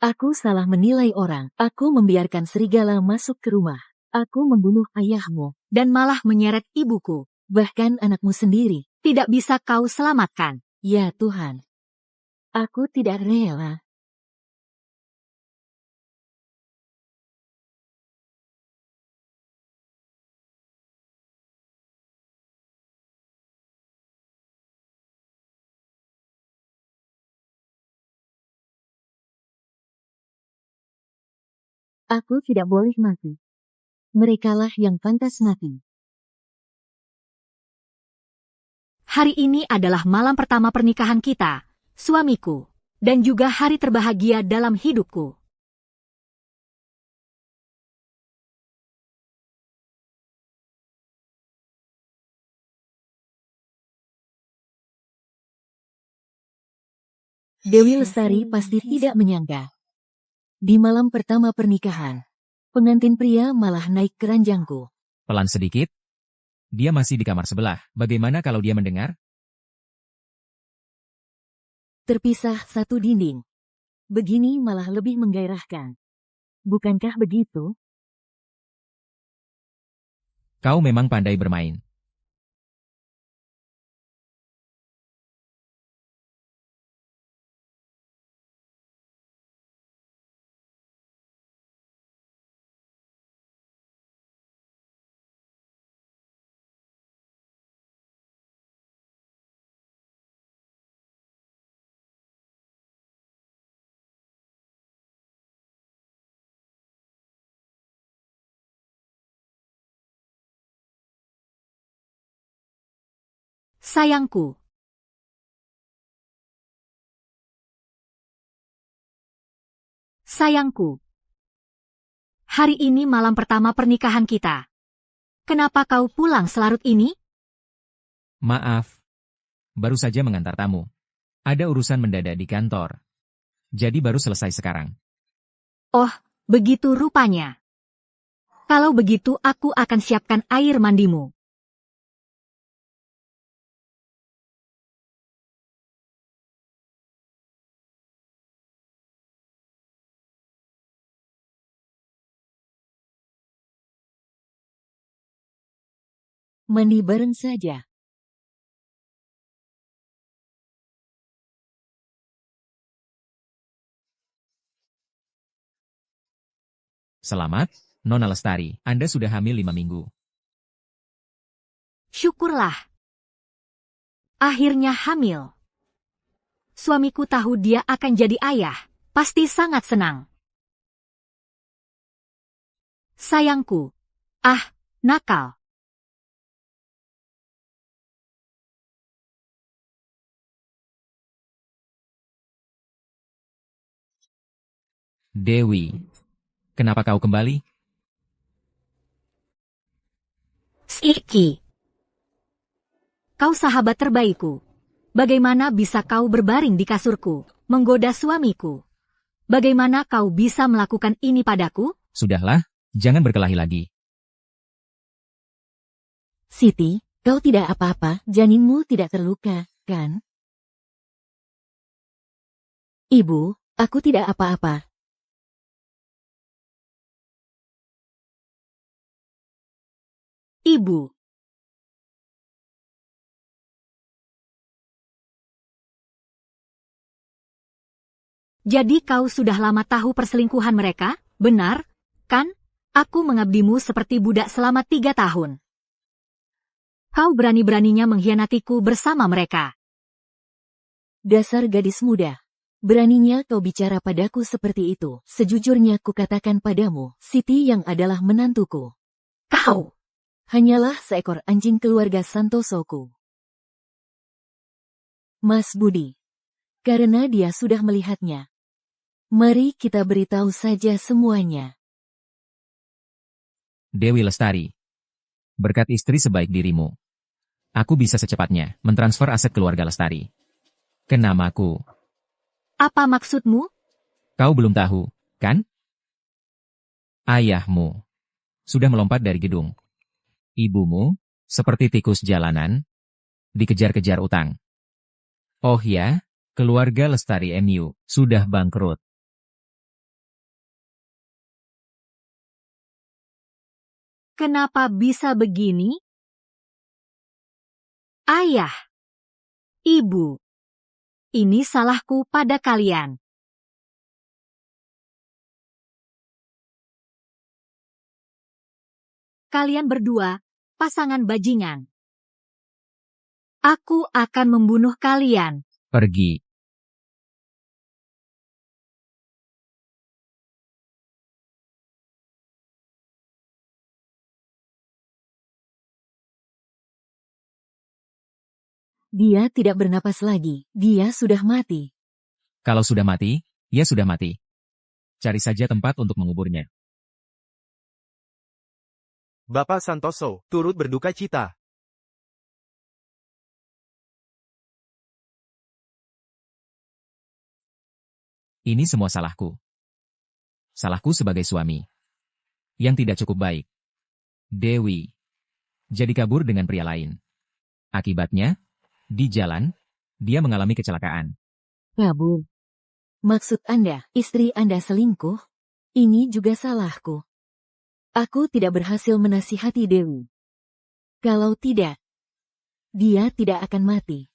Aku salah menilai orang. Aku membiarkan serigala masuk ke rumah. Aku membunuh ayahmu. Dan malah menyeret ibuku. Bahkan anakmu sendiri. Tidak bisa kau selamatkan. Ya Tuhan. Aku tidak rela. Aku tidak boleh mati. Merekalah yang pantas mati. Hari ini adalah malam pertama pernikahan kita, suamiku, dan juga hari terbahagia dalam hidupku. Dewi Lestari pasti tidak menyangka. Di malam pertama pernikahan, pengantin pria malah naik ke ranjangku. Pelan sedikit. Dia masih di kamar sebelah. Bagaimana kalau dia mendengar? Terpisah satu dinding. Begini malah lebih menggairahkan. Bukankah begitu? Kau memang pandai bermain. Sayangku. Sayangku. Hari ini malam pertama pernikahan kita. Kenapa kau pulang selarut ini? Maaf. Baru saja mengantar tamu. Ada urusan mendadak di kantor. Jadi baru selesai sekarang. Oh, begitu rupanya. Kalau begitu aku akan siapkan air mandimu. Mandi bareng saja. Selamat, Nona Lestari. Anda sudah hamil 5 minggu. Syukurlah. Akhirnya hamil. Suamiku tahu dia akan jadi ayah. Pasti sangat senang. Sayangku. Ah, nakal. Dewi. Kenapa kau kembali? Siki. Kau sahabat terbaikku. Bagaimana bisa kau berbaring di kasurku, menggoda suamiku? Bagaimana kau bisa melakukan ini padaku? Sudahlah, jangan berkelahi lagi. Siti, kau tidak apa-apa, janinmu tidak terluka, kan? Ibu, aku tidak apa-apa. Ibu. Jadi kau sudah lama tahu perselingkuhan mereka, benar, kan? Aku mengabdimu seperti budak selama 3 tahun. Kau berani-beraninya mengkhianatiku bersama mereka. Dasar gadis muda. Beraninya kau bicara padaku seperti itu. Sejujurnya kukatakan padamu, Siti yang adalah menantuku. Kau. Hanyalah seekor anjing keluarga Santosoku. Mas Budi. Karena dia sudah melihatnya. Mari kita beritahu saja semuanya. Dewi Lestari. Berkat istri sebaik dirimu, aku bisa secepatnya mentransfer aset keluarga Lestari ke namaku. Apa maksudmu? Kau belum tahu, kan? Ayahmu sudah melompat dari gedung. Ibumu, seperti tikus jalanan, dikejar-kejar utang. Oh ya, keluarga Lestari MU sudah bangkrut. Kenapa bisa begini? Ayah, Ibu, ini salahku pada kalian. Kalian berdua, pasangan bajingan. Aku akan membunuh kalian. Pergi. Dia tidak bernapas lagi. Dia sudah mati. Kalau sudah mati, ya sudah mati. Cari saja tempat untuk menguburnya. Bapak Santoso, turut berduka cita. Ini semua salahku. Salahku sebagai suami. Yang tidak cukup baik. Dewi. Jadi kabur dengan pria lain. Akibatnya, di jalan, dia mengalami kecelakaan. Kabur. Maksud Anda, istri Anda selingkuh? Ini juga salahku. Aku tidak berhasil menasihati Dewi. Kalau tidak, dia tidak akan mati.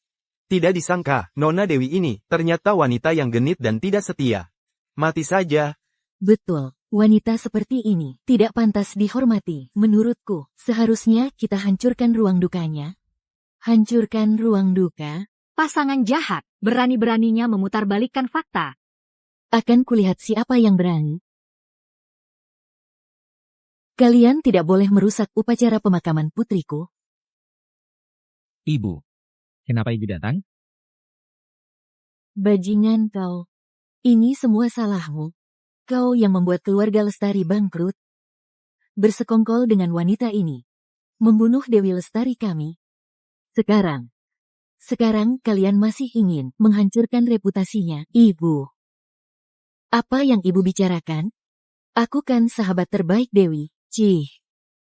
Tidak disangka, Nona Dewi ini ternyata wanita yang genit dan tidak setia. Mati saja. Betul, wanita seperti ini tidak pantas dihormati. Menurutku, seharusnya kita hancurkan ruang dukanya. Hancurkan ruang duka. Pasangan jahat, berani-beraninya memutarbalikkan fakta. Akan kulihat siapa yang berani. Kalian tidak boleh merusak upacara pemakaman putriku. Ibu. Kenapa ibu datang? Bajingan kau. Ini semua salahmu. Kau yang membuat keluarga Lestari bangkrut. Bersekongkol dengan wanita ini. Membunuh Dewi Lestari kami. Sekarang kalian masih ingin menghancurkan reputasinya, Ibu. Apa yang Ibu bicarakan? Aku kan sahabat terbaik Dewi. Cih.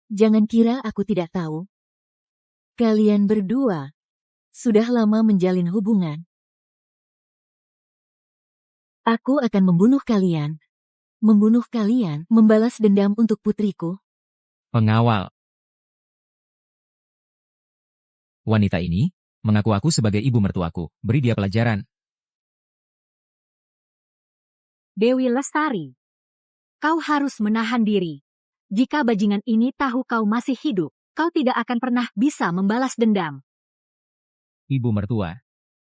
Jangan kira aku tidak tahu. Kalian berdua sudah lama menjalin hubungan. Aku akan membunuh kalian. Membunuh kalian, membalas dendam untuk putriku. Pengawal. Wanita ini mengaku aku sebagai ibu mertuaku. Beri dia pelajaran. Dewi Lestari, kau harus menahan diri. Jika bajingan ini tahu kau masih hidup, kau tidak akan pernah bisa membalas dendam. Ibu mertua.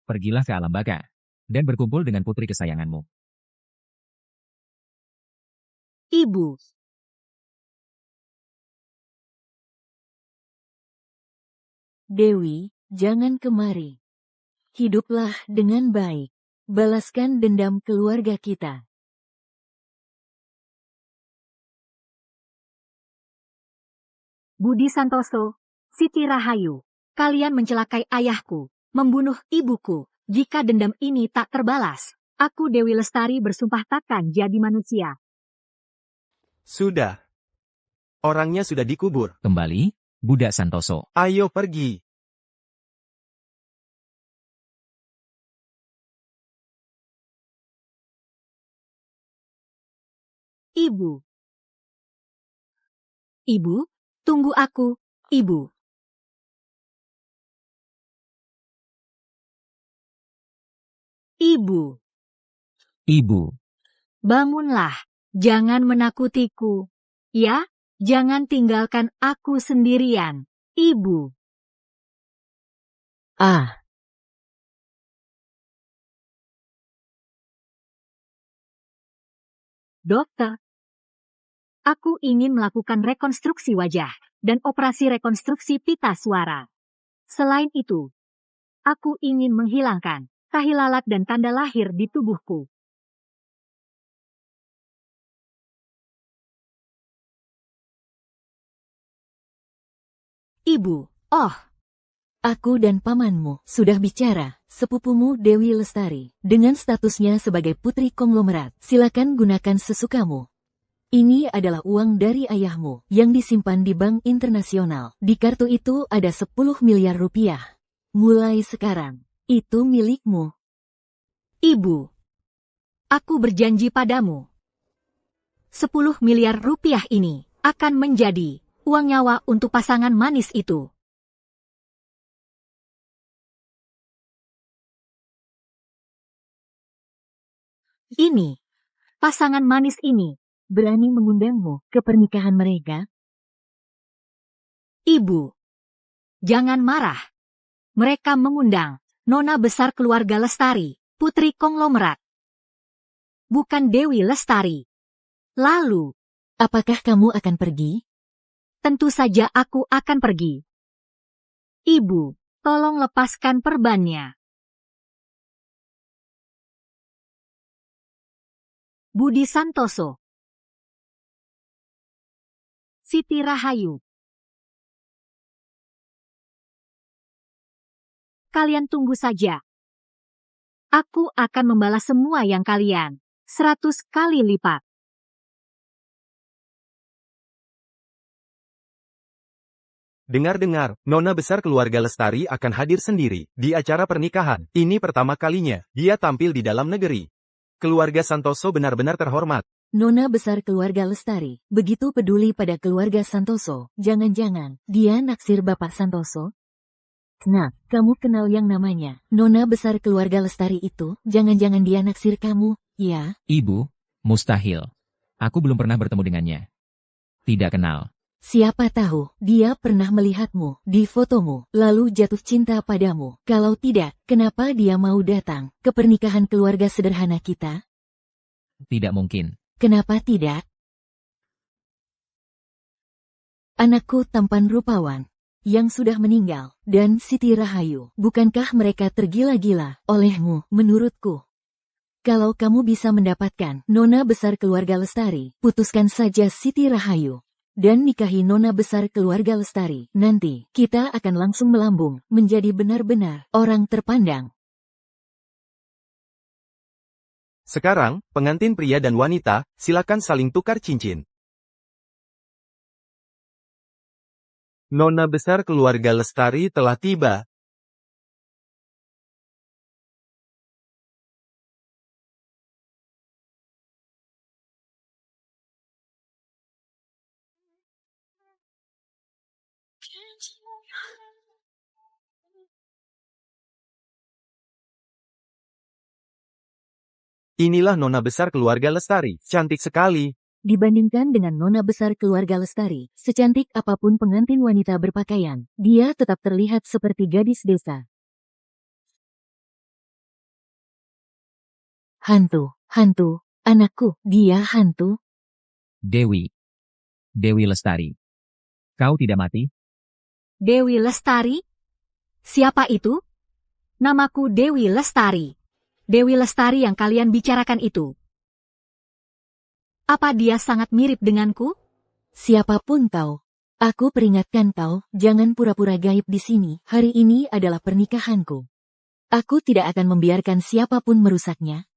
Pergilah ke alam baka. Dan berkumpul dengan putri kesayanganmu. Ibu, Dewi, jangan kemari. Hiduplah dengan baik. Balaskan dendam keluarga kita. Budi Santoso, Siti Rahayu, kalian mencelakai ayahku, membunuh ibuku. Jika dendam ini tak terbalas, aku Dewi Lestari bersumpah takkan jadi manusia. Sudah. Orangnya sudah dikubur. Kembali, Budak Santoso. Ayo pergi. Ibu. Ibu, tunggu aku, Ibu. Ibu, Ibu. bangunlah, jangan menakutiku. Ya, jangan tinggalkan aku sendirian, Ibu. Ah, Dokter, aku ingin melakukan rekonstruksi wajah dan operasi rekonstruksi pita suara. Selain itu, aku ingin menghilangkan tahi lalat dan tanda lahir di tubuhku. Ibu, oh, aku dan pamanmu sudah bicara. Sepupumu Dewi Lestari, dengan statusnya sebagai putri konglomerat, silakan gunakan sesukamu. Ini adalah uang dari ayahmu yang disimpan di bank internasional. Di kartu itu ada 10 miliar rupiah. Mulai sekarang, itu milikmu. Ibu, aku berjanji padamu. 10 miliar rupiah ini akan menjadi uang nyawa untuk pasangan manis itu. Ini, pasangan manis ini, Berani mengundangmu ke pernikahan mereka? Ibu. Jangan marah. Mereka mengundang Nona besar keluarga Lestari, putri konglomerat. Bukan Dewi Lestari. Lalu, Apakah kamu akan pergi? tentu saja aku akan pergi. Ibu, tolong lepaskan perbannya. Budi Santoso. Siti Rahayu. Kalian tunggu saja. Aku akan membalas semua yang kalian, 100 kali lipat. Dengar-dengar, Nona besar keluarga Lestari akan hadir sendiri di acara pernikahan. Ini pertama kalinya dia tampil di dalam negeri. Keluarga Santoso benar-benar terhormat. Nona besar keluarga Lestari, begitu peduli pada keluarga Santoso. Jangan-jangan, dia naksir Bapak Santoso? Nah, kamu kenal yang namanya Nona besar keluarga Lestari itu? Jangan-jangan dia naksir kamu, ya? Ibu, mustahil. Aku belum pernah bertemu dengannya. Tidak kenal. Siapa tahu, dia pernah melihatmu di fotomu, lalu jatuh cinta padamu. Kalau tidak, kenapa dia mau datang ke pernikahan keluarga sederhana kita? Tidak mungkin. Kenapa tidak? Anakku tampan rupawan, yang sudah meninggal, dan Siti Rahayu. Bukankah mereka tergila-gila olehmu, menurutku? Kalau kamu bisa mendapatkan Nona besar keluarga Lestari, putuskan saja Siti Rahayu. Dan nikahi Nona besar keluarga Lestari. Nanti, kita akan langsung melambung, menjadi benar-benar orang terpandang. Sekarang, pengantin pria dan wanita, silakan saling tukar cincin. Nona besar keluarga Lestari telah tiba. Inilah Nona besar keluarga Lestari. Cantik sekali. Dibandingkan dengan Nona besar keluarga Lestari, secantik apapun pengantin wanita berpakaian, dia tetap terlihat seperti gadis desa. Hantu, anakku, dia hantu. Dewi. Dewi Lestari. Kau tidak mati? Dewi Lestari? Siapa itu? Namaku Dewi Lestari. Dewi Lestari yang kalian bicarakan itu. Apa dia sangat mirip denganku? Siapapun kau, aku peringatkan kau, jangan pura-pura gaib di sini. Hari ini adalah pernikahanku. Aku tidak akan membiarkan siapapun merusaknya.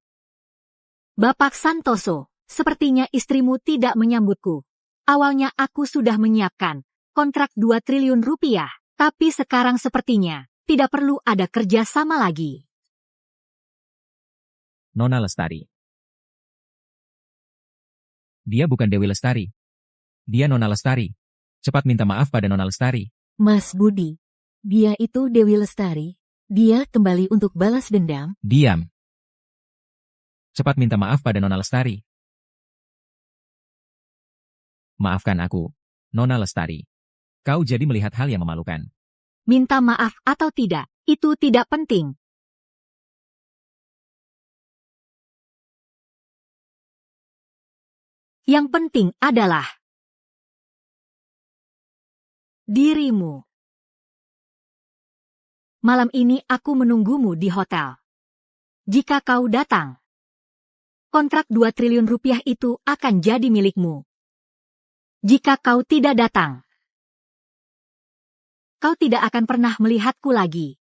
Bapak Santoso, sepertinya istrimu tidak menyambutku. Awalnya aku sudah menyiapkan kontrak 2 triliun rupiah, tapi sekarang sepertinya tidak perlu ada kerja sama lagi. Nona Lestari. Dia bukan Dewi Lestari. Dia Nona Lestari. Cepat minta maaf pada Nona Lestari. Mas Budi, dia itu Dewi Lestari. Dia kembali untuk balas dendam. Diam. Cepat minta maaf pada Nona Lestari. Maafkan aku, Nona Lestari. Kau jadi melihat hal yang memalukan. Minta maaf atau tidak, itu tidak penting. Yang penting adalah dirimu. Malam ini aku menunggumu di hotel. Jika kau datang, kontrak 2 triliun rupiah itu akan jadi milikmu. Jika kau tidak datang, kau tidak akan pernah melihatku lagi.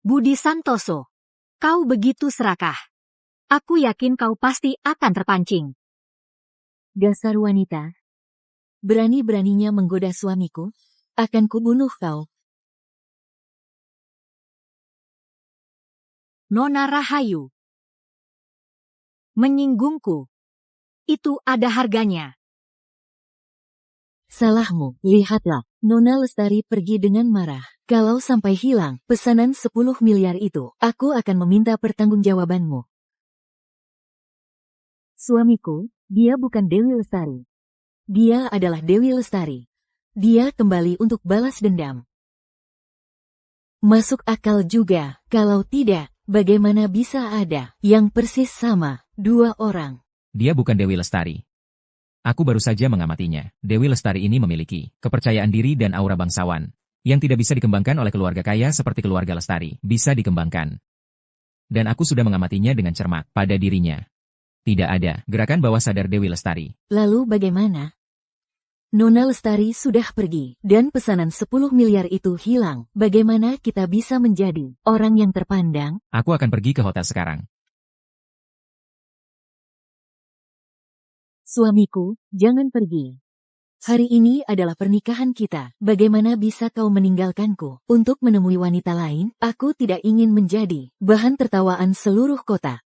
Budi Santoso, kau begitu serakah. Aku yakin kau pasti akan terpancing. Dasar wanita. Berani-beraninya menggoda suamiku, akan kubunuh kau. Nona Rahayu. Menyinggungku. Itu ada harganya. Salahmu, lihatlah. Nona Lestari pergi dengan marah. Kalau sampai hilang pesanan 10 miliar itu, aku akan meminta pertanggungjawabanmu. Suamiku, dia bukan Dewi Lestari. Dia adalah Dewi Lestari. Dia kembali untuk balas dendam. Masuk akal juga, kalau tidak, bagaimana bisa ada yang persis sama, dua orang? Dia bukan Dewi Lestari. Aku baru saja mengamatinya. Dewi Lestari ini memiliki kepercayaan diri dan aura bangsawan, yang tidak bisa dikembangkan oleh keluarga kaya seperti keluarga Lestari. Bisa dikembangkan. Dan aku sudah mengamatinya dengan cermat pada dirinya. Tidak ada gerakan bawah sadar Dewi Lestari. Lalu bagaimana? Nona Lestari sudah pergi, dan pesanan 10 miliar itu hilang. Bagaimana kita bisa menjadi orang yang terpandang? Aku akan pergi ke hotel sekarang. Suamiku, jangan pergi. Hari ini adalah pernikahan kita. Bagaimana bisa kau meninggalkanku untuk menemui wanita lain? Aku tidak ingin menjadi bahan tertawaan seluruh kota.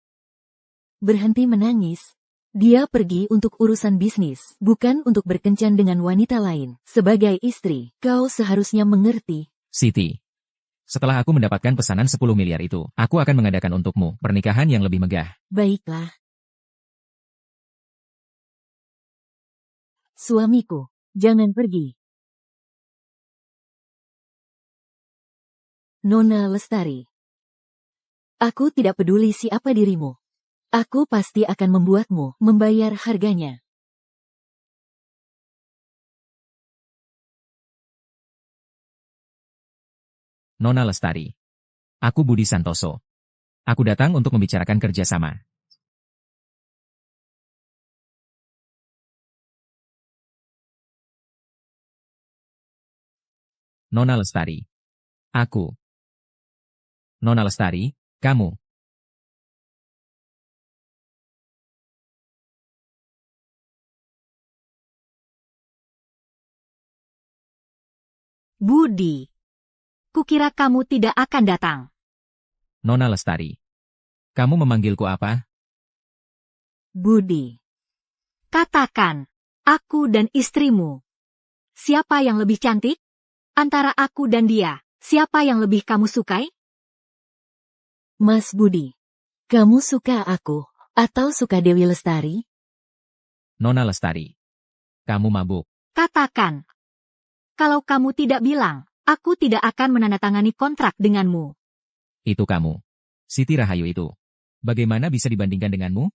Berhenti menangis. Dia pergi untuk urusan bisnis, bukan untuk berkencan dengan wanita lain. Sebagai istri, kau seharusnya mengerti. Siti. Setelah aku mendapatkan pesanan 10 miliar itu, aku akan mengadakan untukmu pernikahan yang lebih megah. Baiklah. Suamiku, jangan pergi. Nona Lestari. Aku tidak peduli siapa dirimu. Aku pasti akan membuatmu membayar harganya. Nona Lestari. Aku Budi Santoso. Aku datang untuk membicarakan kerjasama. Nona Lestari. Aku. Nona Lestari, kamu. Budi. Kukira kamu tidak akan datang. Nona Lestari. Kamu memanggilku apa? Budi. Katakan, aku dan istrimu. Siapa yang lebih cantik? Antara aku dan dia, siapa yang lebih kamu sukai? Mas Budi. Kamu suka aku, atau suka Dewi Lestari? Nona Lestari. Kamu mabuk. Katakan. Kalau kamu tidak bilang, aku tidak akan menandatangani kontrak denganmu. Itu kamu. Siti Rahayu itu. Bagaimana bisa dibandingkan denganmu?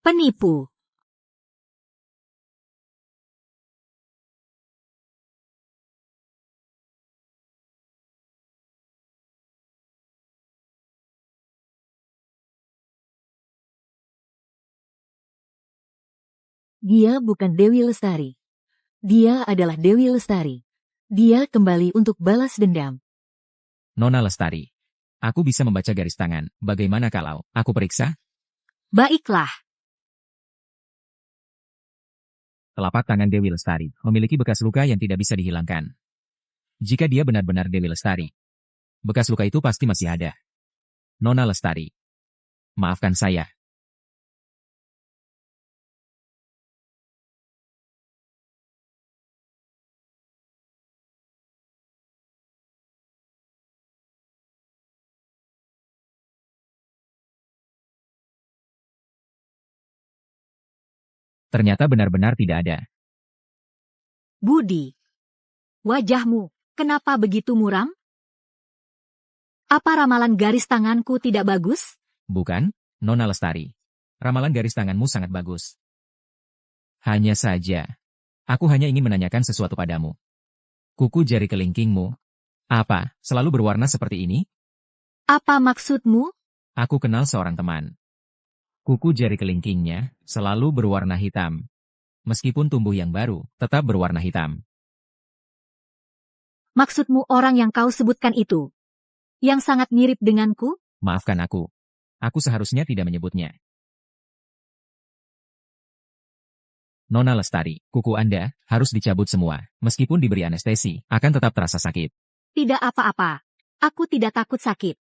Penipu. Dia bukan Dewi Lestari. Dia adalah Dewi Lestari. Dia kembali untuk balas dendam. Nona Lestari. Aku bisa membaca garis tangan. Bagaimana kalau aku periksa? Baiklah. Telapak tangan Dewi Lestari memiliki bekas luka yang tidak bisa dihilangkan. Jika dia benar-benar Dewi Lestari, bekas luka itu pasti masih ada. Nona Lestari. Maafkan saya. Ternyata benar-benar tidak ada. Budi. Wajahmu, kenapa begitu muram? Apa ramalan garis tanganku tidak bagus? Bukan, Nona Lestari. Ramalan garis tanganmu sangat bagus. Hanya saja, aku hanya ingin menanyakan sesuatu padamu. Kuku jari kelingkingmu, apa, selalu berwarna seperti ini? Apa maksudmu? Aku kenal seorang teman. Kuku jari kelingkingnya selalu berwarna hitam. Meskipun tumbuh yang baru, tetap berwarna hitam. Maksudmu orang yang kau sebutkan itu? Yang sangat mirip denganku? Maafkan aku. Aku seharusnya tidak menyebutnya. Nona Lestari, kuku Anda harus dicabut semua. Meskipun diberi anestesi, akan tetap terasa sakit. Tidak apa-apa. Aku tidak takut sakit.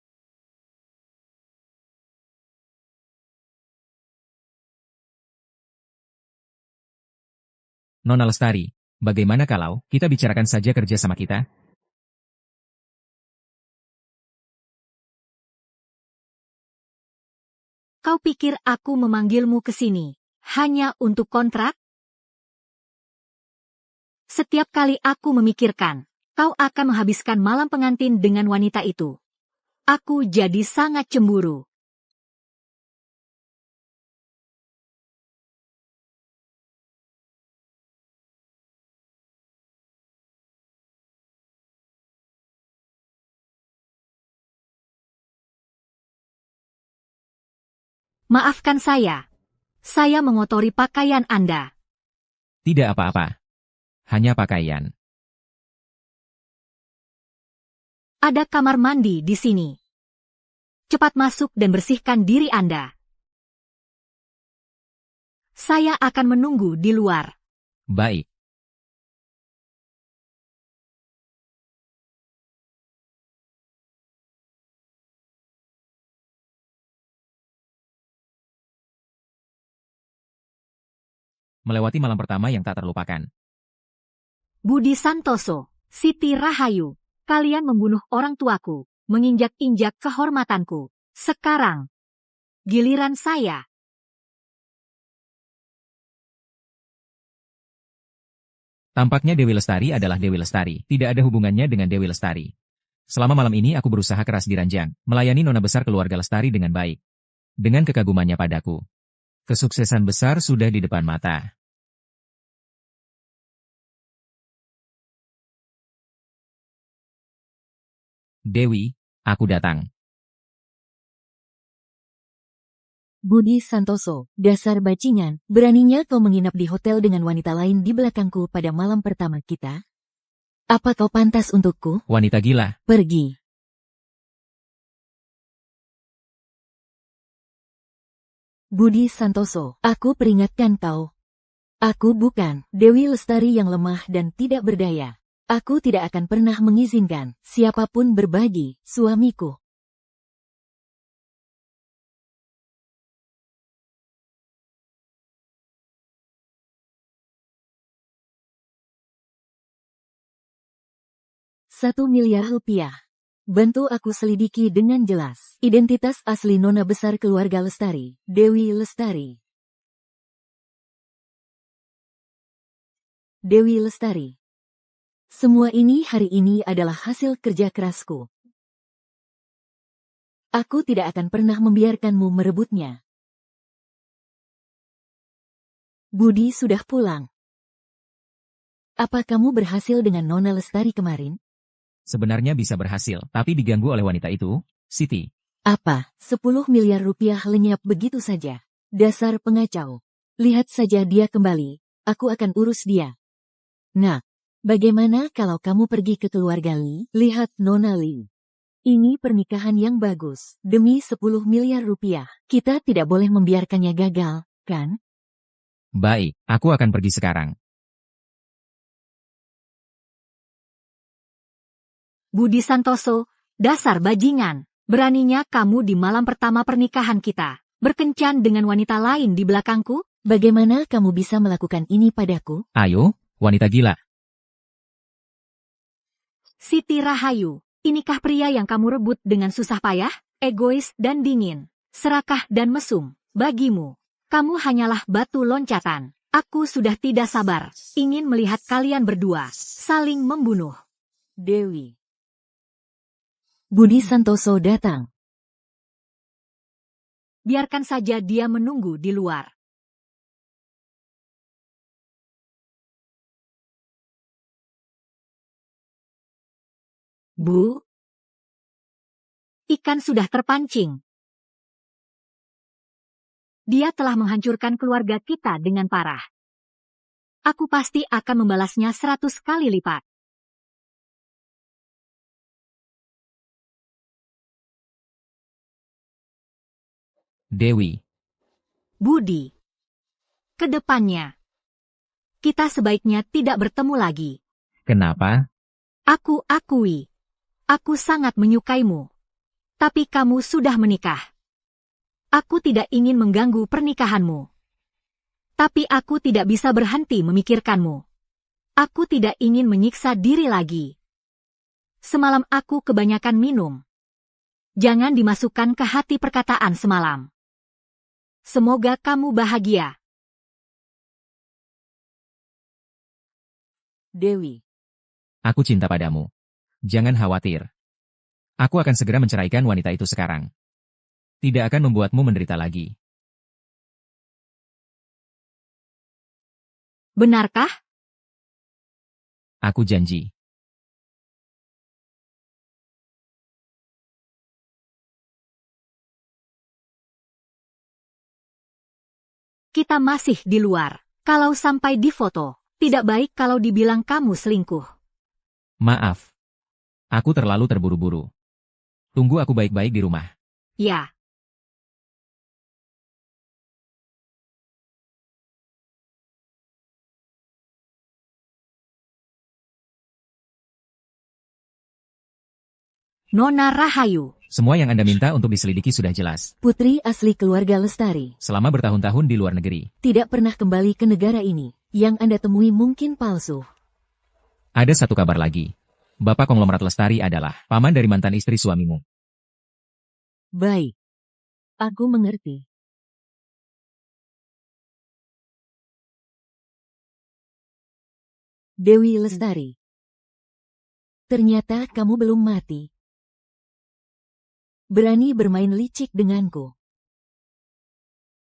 Nona Lestari, bagaimana kalau kita bicarakan saja kerja sama kita? Kau pikir aku memanggilmu ke sini hanya untuk kontrak? Setiap kali aku memikirkan, kau akan menghabiskan malam pengantin dengan wanita itu. Aku jadi sangat cemburu. Maafkan saya. Saya mengotori pakaian Anda. Tidak apa-apa. Hanya pakaian. Ada kamar mandi di sini. Cepat masuk dan bersihkan diri Anda. Saya akan menunggu di luar. Baik. Melewati malam pertama yang tak terlupakan. Budi Santoso, Siti Rahayu, kalian membunuh orang tuaku, menginjak-injak kehormatanku. Sekarang, giliran saya. Tampaknya Dewi Lestari adalah Dewi Lestari, tidak ada hubungannya dengan Dewi Lestari. Selama malam ini aku berusaha keras di ranjang, melayani nona besar keluarga Lestari dengan baik. Dengan kekagumannya padaku. Kesuksesan besar sudah di depan mata. Dewi, aku datang. Budi Santoso, dasar bajingan, beraninya kau menginap di hotel dengan wanita lain di belakangku pada malam pertama kita? Apa kau pantas untukku? Wanita gila. Pergi. Budi Santoso, aku peringatkan kau. Aku bukan Dewi Lestari yang lemah dan tidak berdaya. Aku tidak akan pernah mengizinkan siapapun berbagi suamiku. Rp1 miliar. Bantu aku selidiki dengan jelas identitas asli nona besar keluarga Lestari, Dewi Lestari. Dewi Lestari. Semua ini hari ini adalah hasil kerja kerasku. Aku tidak akan pernah membiarkanmu merebutnya. Budi sudah pulang. Apa kamu berhasil dengan nona Lestari kemarin? Sebenarnya bisa berhasil, tapi diganggu oleh wanita itu, Siti. Apa, 10 miliar rupiah lenyap begitu saja? Dasar pengacau. Lihat saja dia kembali, aku akan urus dia. Nah, bagaimana kalau kamu pergi ke keluarga Li? Lihat Nona Li. Ini pernikahan yang bagus, demi 10 miliar rupiah. Kita tidak boleh membiarkannya gagal, kan? Baik, aku akan pergi sekarang. Budi Santoso, dasar bajingan. Beraninya kamu di malam pertama pernikahan kita, berkencan dengan wanita lain di belakangku? Bagaimana kamu bisa melakukan ini padaku? Ayo, wanita gila. Siti Rahayu, inikah pria yang kamu rebut dengan susah payah, egois dan dingin, serakah dan mesum? Bagimu, kamu hanyalah batu loncatan. Aku sudah tidak sabar, ingin melihat kalian berdua saling membunuh. Dewi. Budi Santoso datang. Biarkan saja dia menunggu di luar. Bu, Ikan sudah terpancing. Dia telah menghancurkan keluarga kita dengan parah. Aku pasti akan membalasnya 100 kali lipat. Dewi. Budi. Kedepannya, kita sebaiknya tidak bertemu lagi. Kenapa? Aku akui, aku sangat menyukaimu. Tapi kamu sudah menikah. Aku tidak ingin mengganggu pernikahanmu. Tapi aku tidak bisa berhenti memikirkanmu. Aku tidak ingin menyiksa diri lagi. Semalam aku kebanyakan minum. Jangan dimasukkan ke hati perkataan semalam. Semoga kamu bahagia. Dewi. Aku cinta padamu. Jangan khawatir. Aku akan segera menceraikan wanita itu sekarang. Tidak akan membuatmu menderita lagi. Benarkah? Aku janji. Kita masih di luar. Kalau sampai difoto, tidak baik kalau dibilang kamu selingkuh. Maaf. Aku terlalu terburu-buru. Tunggu aku baik-baik di rumah. Ya. Nona Rahayu. Semua yang Anda minta untuk diselidiki sudah jelas. Putri asli keluarga Lestari. Selama bertahun-tahun di luar negeri. Tidak pernah kembali ke negara ini. Yang Anda temui mungkin palsu. Ada satu kabar lagi. Bapak konglomerat Lestari adalah paman dari mantan istri suamimu. Baik. Aku mengerti. Dewi Lestari. Ternyata kamu belum mati. Berani bermain licik denganku.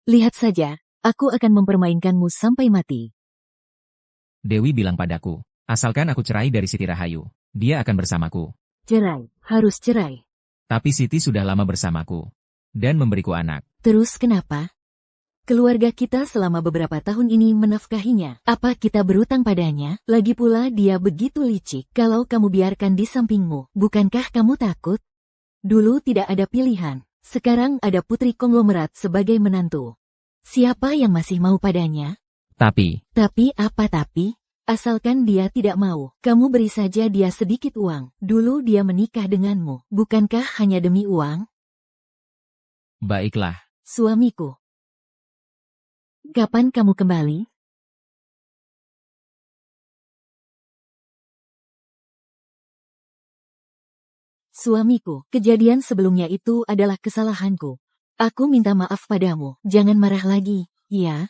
Lihat saja, aku akan mempermainkanmu sampai mati. Dewi bilang padaku, asalkan aku cerai dari Siti Rahayu, dia akan bersamaku. Cerai, harus cerai. Tapi Siti sudah lama bersamaku. Dan memberiku anak. Terus kenapa? Keluarga kita selama beberapa tahun ini menafkahinya. Apa kita berutang padanya? Lagi pula dia begitu licik. Kalau kamu biarkan di sampingmu, bukankah kamu takut? Dulu tidak ada pilihan. Sekarang ada putri konglomerat sebagai menantu. Siapa yang masih mau padanya? Tapi Apa tapi? Asalkan dia tidak mau, kamu beri saja dia sedikit uang. Dulu dia menikah denganmu, bukankah hanya demi uang? baiklah. Suamiku. Kapan kamu kembali? Suamiku, kejadian sebelumnya itu adalah kesalahanku. Aku minta maaf padamu, jangan marah lagi, ya?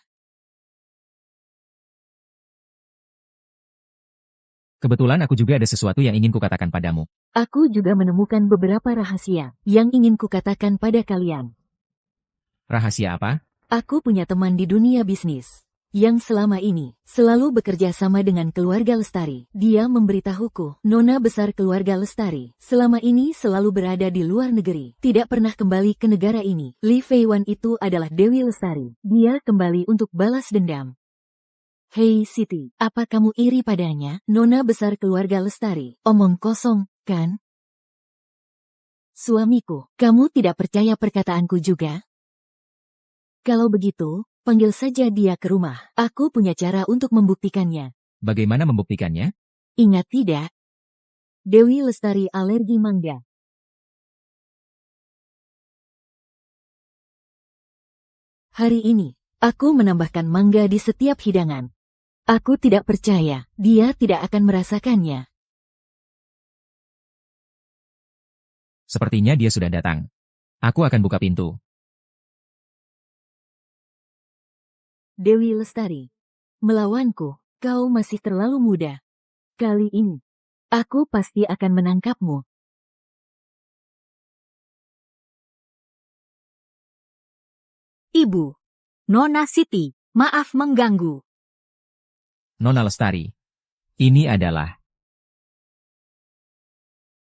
Kebetulan aku juga ada sesuatu yang ingin kukatakan padamu. Aku juga menemukan beberapa rahasia yang ingin kukatakan pada kalian. Rahasia apa? Aku punya teman di dunia bisnis yang selama ini selalu bekerja sama dengan keluarga Lestari. Dia memberitahuku, nona besar keluarga Lestari selama ini selalu berada di luar negeri, tidak pernah kembali ke negara ini. Li Feiwan itu adalah Dewi Lestari. Dia kembali untuk balas dendam. Hei Siti, apa kamu iri padanya? Nona besar keluarga Lestari. Omong kosong, kan? Suamiku, kamu tidak percaya perkataanku juga? Kalau begitu, panggil saja dia ke rumah. Aku punya cara untuk membuktikannya. Bagaimana membuktikannya? Ingat tidak? Dewi Lestari alergi mangga. Hari ini, aku menambahkan mangga di setiap hidangan. Aku tidak percaya, dia tidak akan merasakannya. Sepertinya dia sudah datang. Aku akan buka pintu. Dewi Lestari, melawanku, kau masih terlalu muda. Kali ini, aku pasti akan menangkapmu. Ibu. Nona Siti, maaf mengganggu. Nona Lestari. Ini adalah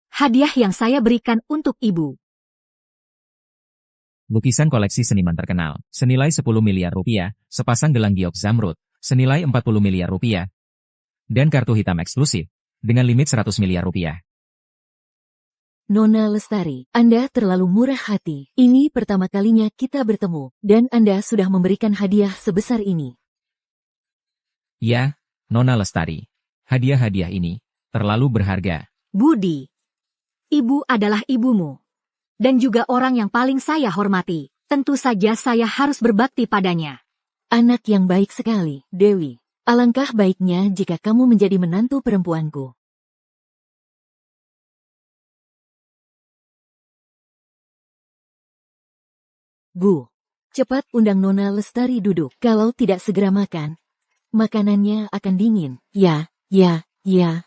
Hadiah yang saya berikan untuk ibu. lukisan koleksi seniman terkenal, senilai 10 miliar rupiah, sepasang gelang giok zamrud, senilai 40 miliar rupiah, dan kartu hitam eksklusif, dengan limit 100 miliar rupiah. Nona Lestari, Anda terlalu murah hati. Ini pertama kalinya kita bertemu, dan Anda sudah memberikan hadiah sebesar ini. Ya, Nona Lestari. Hadiah-hadiah ini terlalu berharga. Budi. Ibu adalah ibumu. Dan juga orang yang paling saya hormati. Tentu saja saya harus berbakti padanya. Anak yang baik sekali, Dewi. Alangkah baiknya jika kamu menjadi menantu perempuanku. Bu, cepat undang Nona Lestari duduk. Kalau tidak segera makan, makanannya akan dingin. Ya,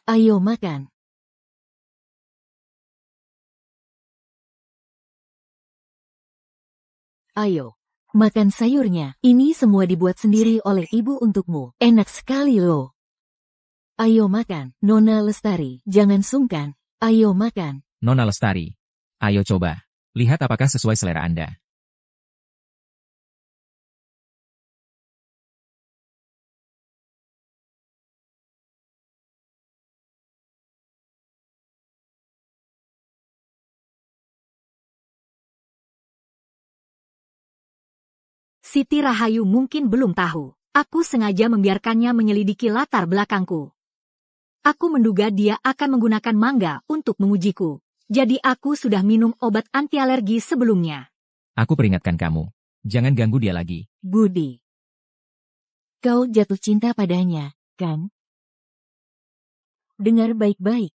ayo makan. Ayo, makan sayurnya. Ini semua dibuat sendiri oleh ibu untukmu. Enak sekali loh. Ayo makan, Nona Lestari. Jangan sungkan. Ayo makan. Nona Lestari. Ayo coba. Lihat apakah sesuai selera Anda. Siti Rahayu mungkin belum tahu. Aku sengaja membiarkannya menyelidiki latar belakangku. Aku menduga dia akan menggunakan mangga untuk mengujiku. Jadi aku sudah minum obat anti alergi sebelumnya. Aku peringatkan kamu. Jangan ganggu dia lagi. Budi. Kau jatuh cinta padanya, kan? Dengar baik-baik.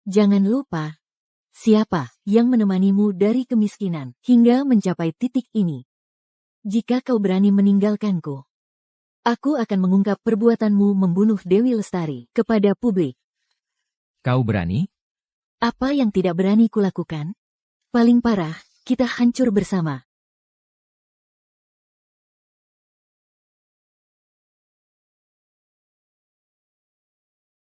Jangan lupa, siapa yang menemanimu dari kemiskinan hingga mencapai titik ini. Jika kau berani meninggalkanku, aku akan mengungkap perbuatanmu membunuh Dewi Lestari kepada publik. Kau berani? Apa yang tidak berani kulakukan? Paling parah, kita hancur bersama.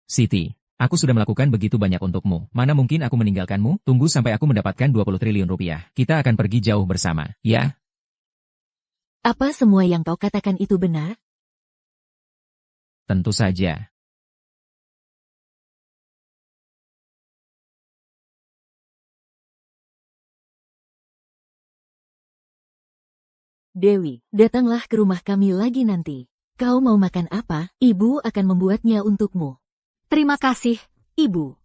Siti, aku sudah melakukan begitu banyak untukmu. Mana mungkin aku meninggalkanmu? Tunggu sampai aku mendapatkan 20 triliun rupiah. Kita akan pergi jauh bersama, ya? Apa semua yang kau katakan itu benar? Tentu saja. Dewi, datanglah ke rumah kami lagi nanti. Kau mau makan apa? Ibu akan membuatnya untukmu. Terima kasih, Ibu.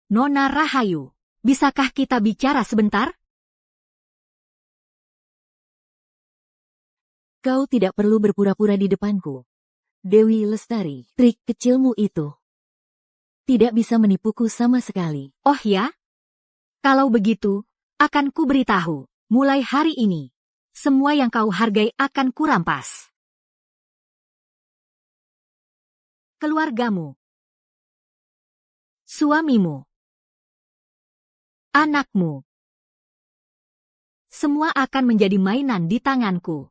Nona Rahayu, bisakah kita bicara sebentar? Kau tidak perlu berpura-pura di depanku. Dewi Lestari, trik kecilmu itu tidak bisa menipuku sama sekali. Oh ya? Kalau begitu, akan kuberitahu. Mulai hari ini, semua yang kau hargai akan kurampas. Keluargamu, suamimu, anakmu, semua akan menjadi mainan di tanganku.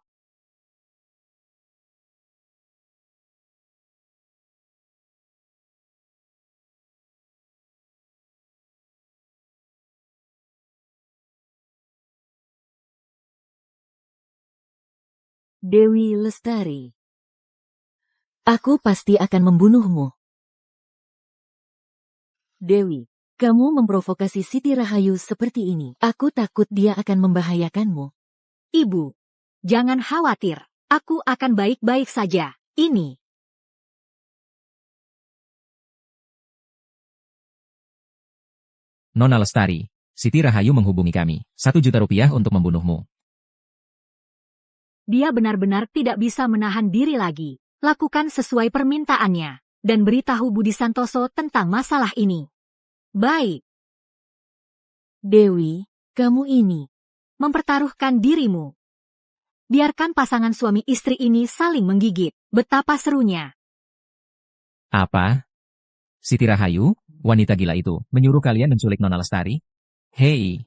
Dewi Lestari, aku pasti akan membunuhmu. Dewi, kamu memprovokasi Siti Rahayu seperti ini. Aku takut dia akan membahayakanmu. Ibu, jangan khawatir. Aku akan baik-baik saja. Ini. Nona Lestari, Siti Rahayu menghubungi kami. 1 juta rupiah untuk membunuhmu. Dia benar-benar tidak bisa menahan diri lagi. Lakukan sesuai permintaannya. Dan beritahu Budi Santoso tentang masalah ini. Baik. Dewi, kamu ini Mempertaruhkan dirimu. Biarkan pasangan suami istri ini saling menggigit. Betapa serunya. Apa? Siti Rahayu, wanita gila itu, menyuruh kalian menculik Nona Lestari? Hei,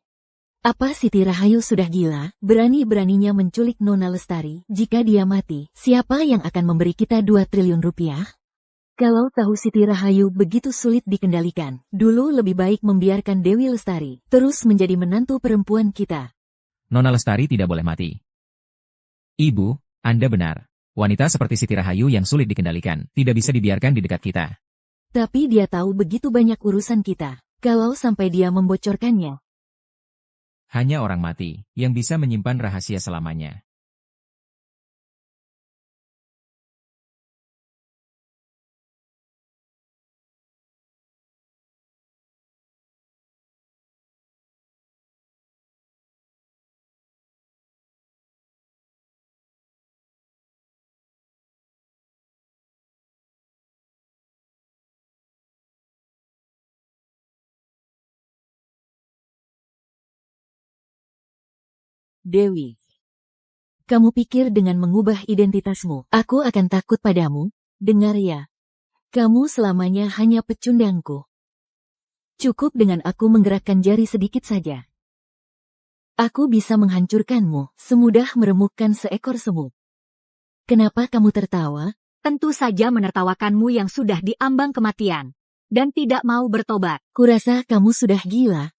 apa Siti Rahayu sudah gila? Berani-beraninya menculik Nona Lestari. Jika dia mati, siapa yang akan memberi kita 2 triliun rupiah? Kalau tahu Siti Rahayu begitu sulit dikendalikan, dulu lebih baik membiarkan Dewi Lestari terus menjadi menantu perempuan kita. Nona Lestari tidak boleh mati. Ibu, Anda benar. Wanita seperti Siti Rahayu yang sulit dikendalikan, tidak bisa dibiarkan di dekat kita. Tapi dia tahu begitu banyak urusan kita. Kalau sampai dia membocorkannya, Hanya orang mati yang bisa menyimpan rahasia selamanya. Dewi. Kamu pikir dengan mengubah identitasmu, aku akan takut padamu? Dengar ya. Kamu selamanya hanya pecundangku. Cukup dengan aku menggerakkan jari sedikit saja. Aku bisa menghancurkanmu, semudah meremukkan seekor semut. Kenapa kamu tertawa? Tentu saja menertawakanmu yang sudah diambang kematian, dan tidak mau bertobat. Kurasa kamu sudah gila.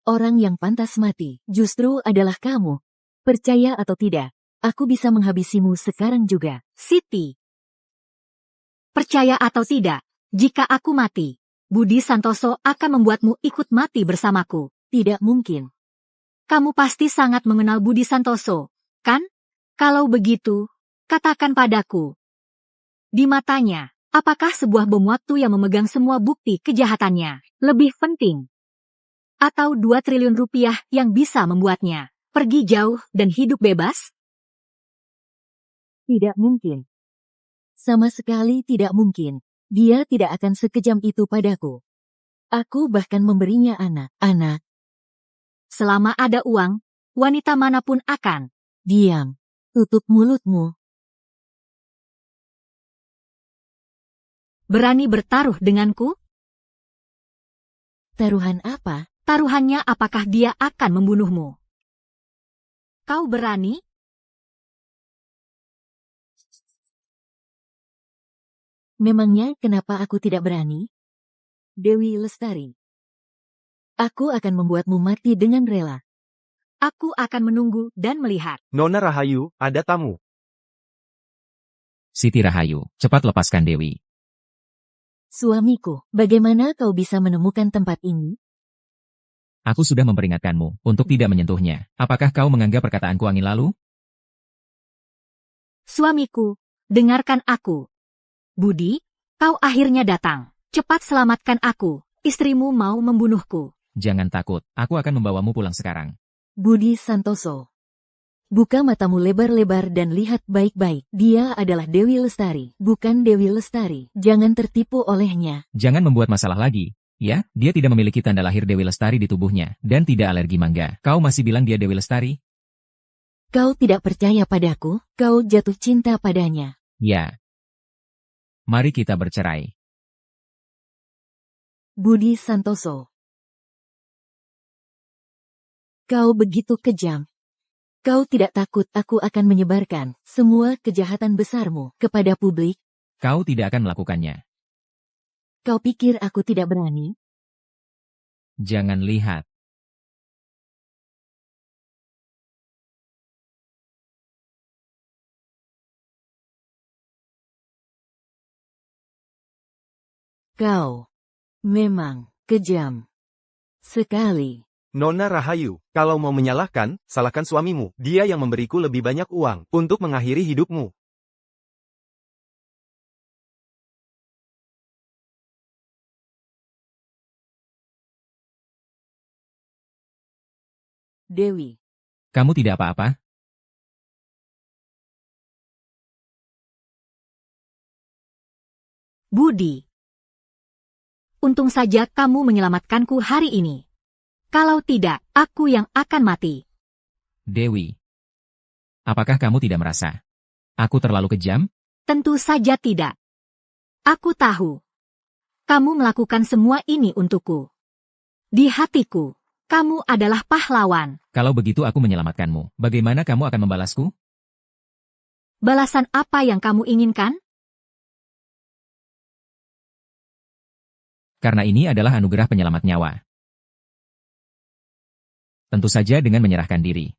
Orang yang pantas mati, justru adalah kamu. Percaya atau tidak, aku bisa menghabisimu sekarang juga. Siti. Percaya atau tidak, jika aku mati, Budi Santoso akan membuatmu ikut mati bersamaku. Tidak mungkin. Kamu pasti sangat mengenal Budi Santoso, kan? Kalau begitu, katakan padaku. Di matanya, apakah sebuah bom waktu yang memegang semua bukti kejahatannya lebih penting? Atau 2 triliun rupiah yang bisa membuatnya pergi jauh dan hidup bebas? Tidak mungkin. Sama sekali tidak mungkin. Dia tidak akan sekejam itu padaku. Aku bahkan memberinya anak. Selama ada uang, wanita manapun akan. Diam. Tutup mulutmu. Berani bertaruh denganku? Taruhan apa? Taruhannya apakah dia akan membunuhmu? Kau berani? Memangnya kenapa aku tidak berani? Dewi Lestari. Aku akan membuatmu mati dengan rela. Aku akan menunggu dan melihat. Nona Rahayu, ada tamu. Siti Rahayu, cepat lepaskan Dewi. Suamiku, bagaimana kau bisa menemukan tempat ini? Aku sudah memperingatkanmu untuk tidak menyentuhnya. Apakah kau menganggap perkataanku angin lalu? Suamiku, dengarkan aku. Budi, kau akhirnya datang. Cepat selamatkan aku. Istrimu mau membunuhku. Jangan takut, aku akan membawamu pulang sekarang. Budi Santoso. Buka matamu lebar-lebar dan lihat baik-baik. Dia adalah Dewi Lestari, bukan Dewi Lestari. Jangan tertipu olehnya. Jangan membuat masalah lagi. Ya, dia tidak memiliki tanda lahir Dewi Lestari di tubuhnya, dan tidak alergi mangga. Kau masih bilang dia Dewi Lestari? Kau tidak percaya padaku? Kau jatuh cinta padanya. Ya. Mari kita bercerai. Budi Santoso. Kau begitu kejam. Kau tidak takut aku akan menyebarkan semua kejahatan besarmu kepada publik? Kau tidak akan melakukannya. Kau pikir aku tidak berani? Jangan lihat. Kau memang kejam sekali. Nona Rahayu, kalau mau menyalahkan, salahkan suamimu. Dia yang memberiku lebih banyak uang untuk mengakhiri hidupmu. Dewi. Kamu tidak apa-apa? Budi. Untung saja kamu menyelamatkanku hari ini. Kalau tidak, aku yang akan mati. Dewi. Apakah kamu tidak merasa aku terlalu kejam? Tentu saja tidak. Aku tahu. Kamu melakukan semua ini untukku. Di hatiku, kamu adalah pahlawan. Kalau begitu aku menyelamatkanmu. Bagaimana kamu akan membalasku? Balasan apa yang kamu inginkan? Karena ini adalah anugerah penyelamat nyawa. Tentu saja dengan menyerahkan diri.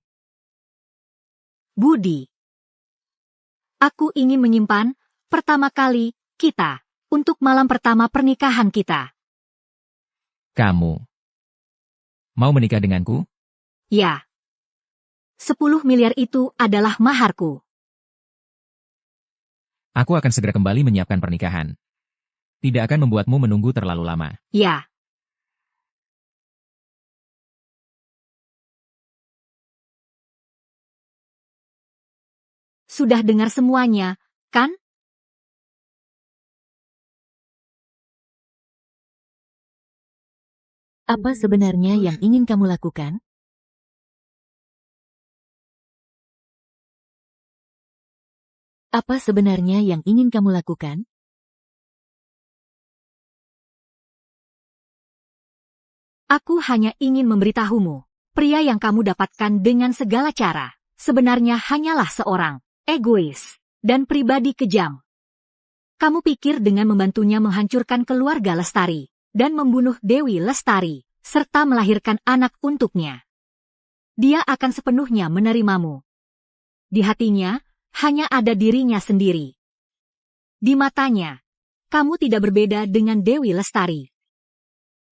Budi. Aku ingin menyimpan, pertama kali, kita, untuk malam pertama pernikahan kita. Kamu mau menikah denganku? Ya. 10 miliar itu adalah maharku. Aku akan segera kembali menyiapkan pernikahan. Tidak akan membuatmu menunggu terlalu lama. Ya. Sudah dengar semuanya, kan? Apa sebenarnya yang ingin kamu lakukan? Apa sebenarnya yang ingin kamu lakukan? Aku hanya ingin memberitahumu, pria yang kamu dapatkan dengan segala cara, sebenarnya hanyalah seorang egois dan pribadi kejam. Kamu pikir dengan membantunya menghancurkan keluarga Lestari dan membunuh Dewi Lestari, serta melahirkan anak untuknya. Dia akan sepenuhnya menerimamu. Di hatinya, hanya ada dirinya sendiri. Di matanya, kamu tidak berbeda dengan Dewi Lestari.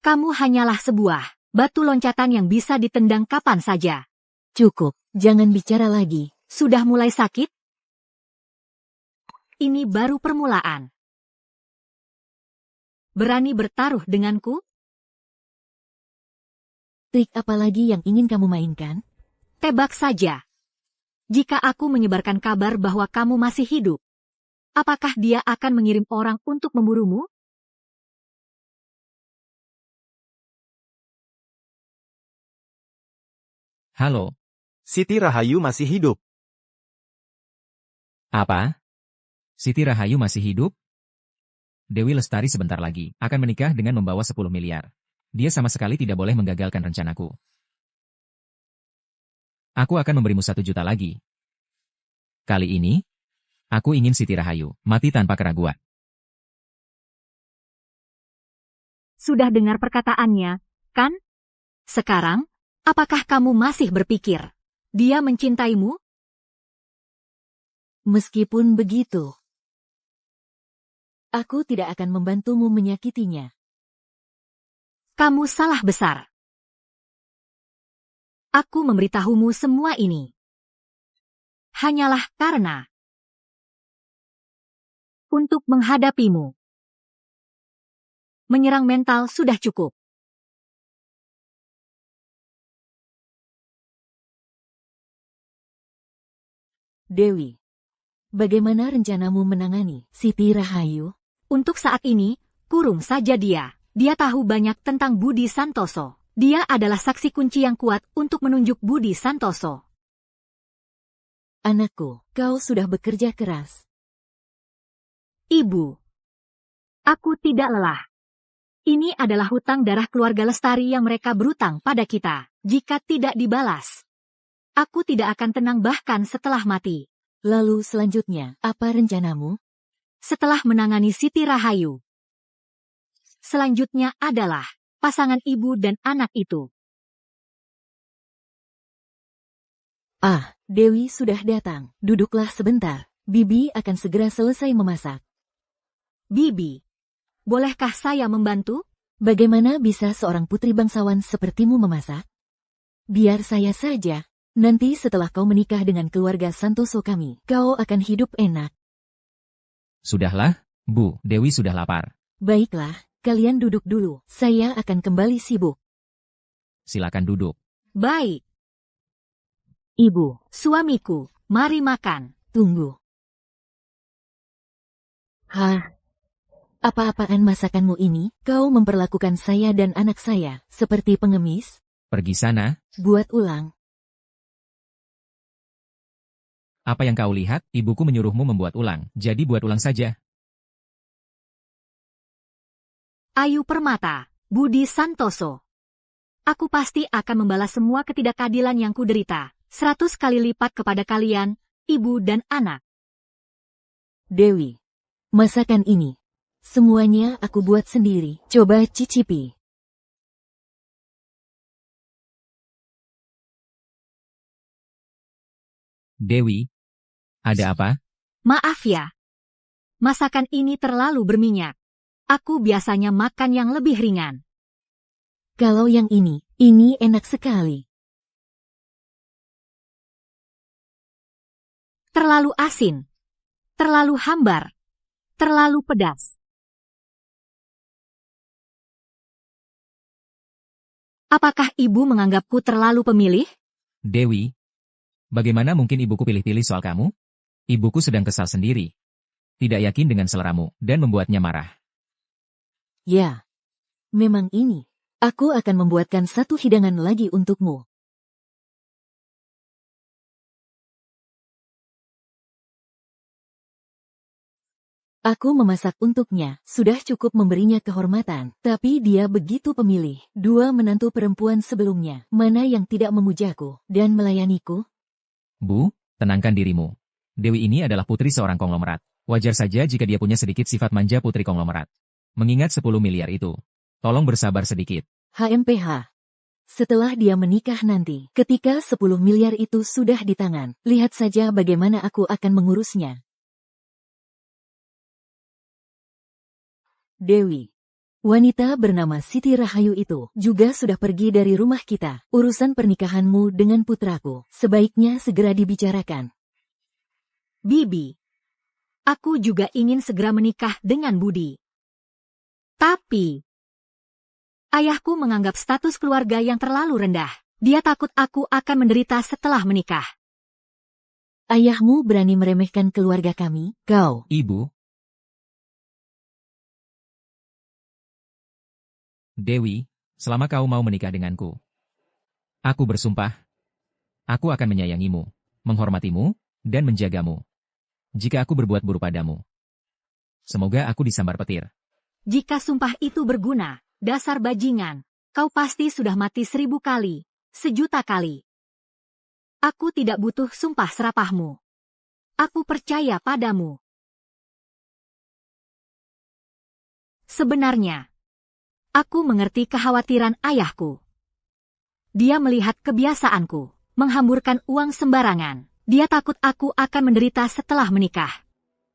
Kamu hanyalah sebuah batu loncatan yang bisa ditendang kapan saja. Cukup, jangan bicara lagi. Sudah mulai sakit? Ini baru permulaan. Berani bertaruh denganku? Trik apa lagi yang ingin kamu mainkan? Tebak saja. Jika aku menyebarkan kabar bahwa kamu masih hidup, apakah dia akan mengirim orang untuk memburumu? Halo, Siti Rahayu masih hidup. apa? Siti Rahayu masih hidup? Dewi Lestari sebentar lagi akan menikah dengan membawa 10 miliar. Dia sama sekali tidak boleh menggagalkan rencanaku. Aku akan memberimu 1 juta lagi. Kali ini, aku ingin Siti Rahayu mati tanpa keraguan. Sudah dengar perkataannya, kan? Sekarang, apakah kamu masih berpikir dia mencintaimu? Meskipun begitu, aku tidak akan membantumu menyakitinya. Kamu salah besar. Aku memberitahumu semua ini. Hanyalah karena untuk menghadapimu. Menyerang mental sudah cukup. Dewi, bagaimana rencanamu menangani Siti Rahayu? Untuk saat ini, kurung saja dia. Dia tahu banyak tentang Budi Santoso. Dia adalah saksi kunci yang kuat untuk menunjuk Budi Santoso. Anakku, kau sudah bekerja keras. Ibu, aku tidak lelah. Ini adalah hutang darah keluarga Lestari yang mereka berutang pada kita. Jika tidak dibalas, aku tidak akan tenang bahkan setelah mati. Lalu selanjutnya, apa rencanamu? Setelah menangani Siti Rahayu, selanjutnya adalah pasangan ibu dan anak itu. Ah, Dewi sudah datang. Duduklah sebentar. Bibi akan segera selesai memasak. Bibi, bolehkah saya membantu? Bagaimana bisa seorang putri bangsawan sepertimu memasak? Biar saya saja. Nanti setelah kau menikah dengan keluarga Santoso kami, kau akan hidup enak. Sudahlah, Bu, Dewi sudah lapar. Baiklah, kalian duduk dulu. Saya akan kembali sibuk. Silakan duduk. Baik. Ibu, Suamiku, mari makan. tunggu. Hah? Apa-apaan masakanmu ini? Kau memperlakukan saya dan anak saya seperti pengemis? Pergi sana. Buat ulang. Apa yang kau lihat? Ibuku menyuruhmu membuat ulang. Jadi buat ulang saja. Ayu Permata, Budi Santoso. Aku pasti akan membalas semua ketidakadilan yang kuderita. 100 kali lipat kepada kalian, ibu dan anak. Dewi, masakan ini. Semuanya aku buat sendiri. Coba cicipi. Dewi, ada apa? Maaf ya. Masakan ini terlalu berminyak. Aku biasanya makan yang lebih ringan. Kalau yang ini enak sekali. Terlalu asin. Terlalu hambar. Terlalu pedas. Apakah ibu menganggapku terlalu pemilih? Dewi, bagaimana mungkin ibuku pilih-pilih soal kamu? Ibuku sedang kesal sendiri. Tidak yakin dengan seleramu, dan membuatnya marah. Ya, memang ini. Aku akan membuatkan satu hidangan lagi untukmu. Aku memasak untuknya, sudah cukup memberinya kehormatan. Tapi dia begitu pemilih. Dua menantu perempuan sebelumnya, mana yang tidak memujaku dan melayaniku? Bu, tenangkan dirimu. Dewi ini adalah putri seorang konglomerat. Wajar saja jika dia punya sedikit sifat manja putri konglomerat. Mengingat 10 miliar itu. Tolong bersabar sedikit. HMPH. Setelah dia menikah nanti, ketika 10 miliar itu sudah di tangan, lihat saja bagaimana aku akan mengurusnya. Dewi. Wanita bernama Siti Rahayu itu juga sudah pergi dari rumah kita. Urusan pernikahanmu dengan putraku sebaiknya segera dibicarakan. Bibi. Aku juga ingin segera menikah dengan Budi. Tapi, ayahku menganggap status keluarga yang terlalu rendah. Dia takut aku akan menderita setelah menikah. Ayahmu berani meremehkan keluarga kami? Kau. Ibu. Dewi, selama kau mau menikah denganku, aku bersumpah, aku akan menyayangimu, menghormatimu, dan menjagamu. Jika aku berbuat buruk padamu, semoga aku disambar petir. Jika sumpah itu berguna, dasar bajingan, kau pasti sudah mati 1000 kali, 1.000.000 kali. Aku tidak butuh sumpah serapahmu. Aku percaya padamu. Sebenarnya, aku mengerti kekhawatiran ayahku. Dia melihat kebiasaanku, menghamburkan uang sembarangan. Dia takut aku akan menderita setelah menikah.